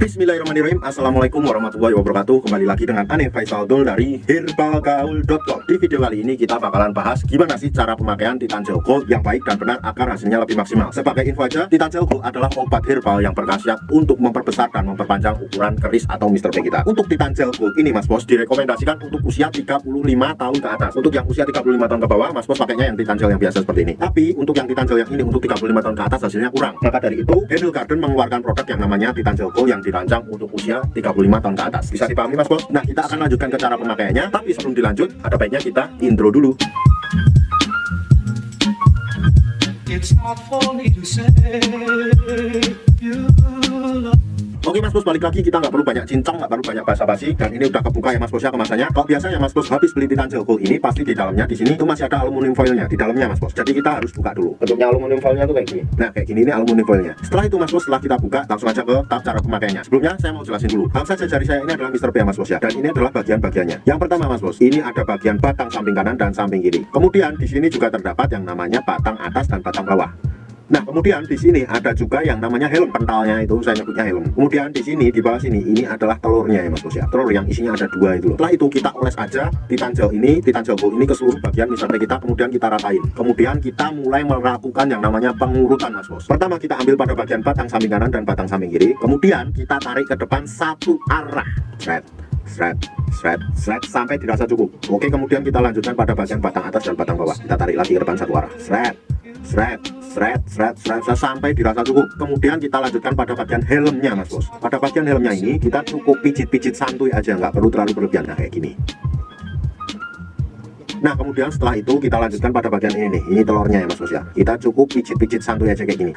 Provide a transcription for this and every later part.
Bismillahirrahmanirrahim. Assalamualaikum warahmatullahi wabarakatuh. Kembali lagi dengan Ane Faisal Dul dari herbalgaul.com. Di video kali ini kita bakalan bahas gimana sih cara pemakaian Titan Gel Gold yang baik dan benar agar hasilnya lebih maksimal. Sebagai info aja, Titan Gel Gold adalah obat herbal yang berkhasiat untuk memperbesar dan memperpanjang ukuran keris atau Mr. P kita. Untuk Titan Gel Gold ini Mas Bos direkomendasikan untuk usia 35 tahun ke atas. Untuk yang usia 35 tahun ke bawah, Mas Bos pakainya yang Titan Gel yang biasa seperti ini. Tapi untuk yang Titan Gel yang ini untuk 35 tahun ke atas hasilnya kurang. Maka dari itu, Handle Garden mengeluarkan produk yang namanya Titan Gel Gold yang dirancang untuk usia 35 tahun ke atas. Bisa dipahami Mas Bos? Nah, kita akan lanjutkan ke cara pemakaiannya, tapi sebelum dilanjut ada baiknya kita intro dulu. It's not for me to say you love. Oke Mas Bos, balik lagi. Kita nggak perlu banyak cincang, nggak perlu banyak basa-basi, dan ini udah kebuka ya Mas Bos ya kemasannya. Kalau biasanya Mas Bos habis beli Titan Gel Gold ini, pasti di dalamnya di sini itu masih ada aluminium foilnya di dalamnya Mas Bos. Jadi kita harus buka dulu. Bentuknya aluminium foilnya tuh kayak gini. Nah kayak gini ini aluminium foilnya. Setelah itu Mas Bos, setelah kita buka, langsung aja ke tahap cara pemakaiannya. Sebelumnya saya mau jelasin dulu. Anggap saja jari saya ini adalah Mr. P ya Mas Bos ya, dan ini adalah bagian-bagiannya. Yang pertama Mas Bos, ini ada bagian batang samping kanan dan samping kiri. Kemudian di sini juga terdapat yang namanya batang atas dan batang bawah. Nah, kemudian di sini ada juga yang namanya helm, pentalnya itu saya nyebutnya helm. Kemudian di sini di bawah sini ini adalah telurnya ya Mas Bos ya. Telur yang isinya ada dua itu loh. Setelah itu kita oles aja Titan Gel Gold ini ke seluruh bagian misalnya kita, kemudian kita ratain. Kemudian kita mulai melakukan yang namanya pengurutan Mas Bos. Pertama kita ambil pada bagian batang samping kanan dan batang samping kiri. Kemudian kita tarik ke depan satu arah. Shred sampai dirasa cukup. Oke, kemudian kita lanjutkan pada bagian batang atas dan batang bawah. Kita tarik lagi ke depan satu arah. Shred sampai dirasa cukup. Kemudian kita lanjutkan pada bagian helmnya Mas Bos. Pada bagian helmnya ini kita cukup pijit-pijit santuy aja, nggak perlu terlalu berlebihan. Nah kayak gini. Nah kemudian setelah itu kita lanjutkan pada bagian ini nih, ini telurnya ya Mas Bos ya. Kita cukup pijit-pijit santuy aja kayak gini,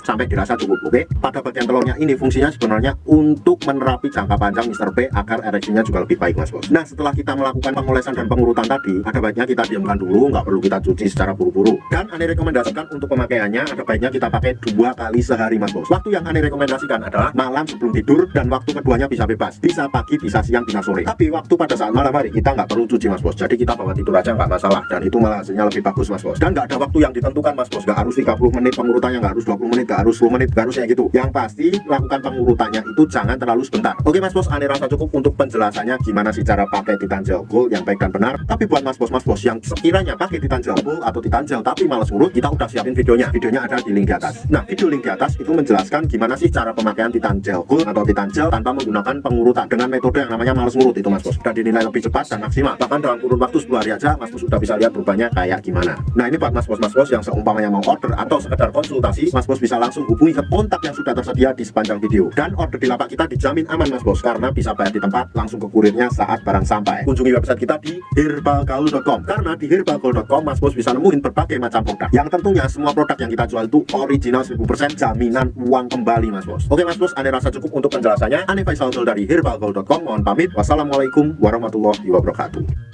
sampai dirasa cukup. Oke, pada bagian telurnya ini fungsinya sebenarnya untuk menerapi jangka panjang Mr. P agar ereksinya juga lebih baik Mas Bos. Nah setelah kita melakukan pengolesan dan pengurutan tadi, ada baiknya kita diamkan dulu, nggak perlu kita cuci secara buru-buru. Dan Ane rekomendasikan untuk pemakaiannya ada baiknya kita pakai 2 kali sehari Mas Bos. Waktu yang Ane rekomendasikan adalah malam sebelum tidur, dan waktu keduanya bisa bebas, bisa pagi, bisa siang, bisa sore. Tapi waktu pada saat malam hari kita nggak perlu cuci Mas Bos. Jadi kita bawa tidur aja nggak masalah, dan itu malah hasilnya lebih bagus Mas Bos. Dan nggak ada waktu yang ditentukan Mas Bos, nggak harus 30 menit pengurutannya, nggak harus 20 menit, nggak harus 10 menit, nggak harus kayak gitu. Yang pasti lakukan pengurutannya itu jangan terlalu sebentar. Oke Mas Bos, Ane rasa cukup untuk penjelasannya gimana sih cara pakai Titan Gel Gold yang baik dan benar. Tapi buat Mas Bos yang sekiranya pakai Titan Gel Gold atau Titan Gel tapi malas ngurut, kita udah siapin videonya ada di link di atas. Nah video link di atas itu menjelaskan gimana sih cara pemakaian Titan Gel Gold atau Titan Gel tanpa menggunakan pengurutan dengan metode yang namanya malas ngurut itu Mas Bos, dan dinilai lebih cepat dan maksimal. Bahkan dalam kurun waktu 10 hari aja Mas Bos sudah bisa lihat perubahannya kayak gimana. Nah ini buat Mas Bos yang seumpamanya mau order atau sekedar konsultasi, Mas Bos bisa langsung hubungi ke kontak yang sudah tersedia di sepanjang video. Dan order di lapak kita dijamin aman Mas Bos, karena bisa bayar di tempat langsung ke kurirnya saat barang sampai. Kunjungi website kita di herbalgaul.com, karena di herbalgaul.com Mas Bos bisa nemuin berbagai macam produk yang tentunya semua produk yang kita jual itu original 1000%, jaminan uang kembali Mas Bos. Oke Mas Bos, Ane rasa cukup untuk penjelasannya. Ane Faisal Dul dari herbalgaul.com, mohon pamit. Wassalamualaikum warahmatullahi wabarakatuh.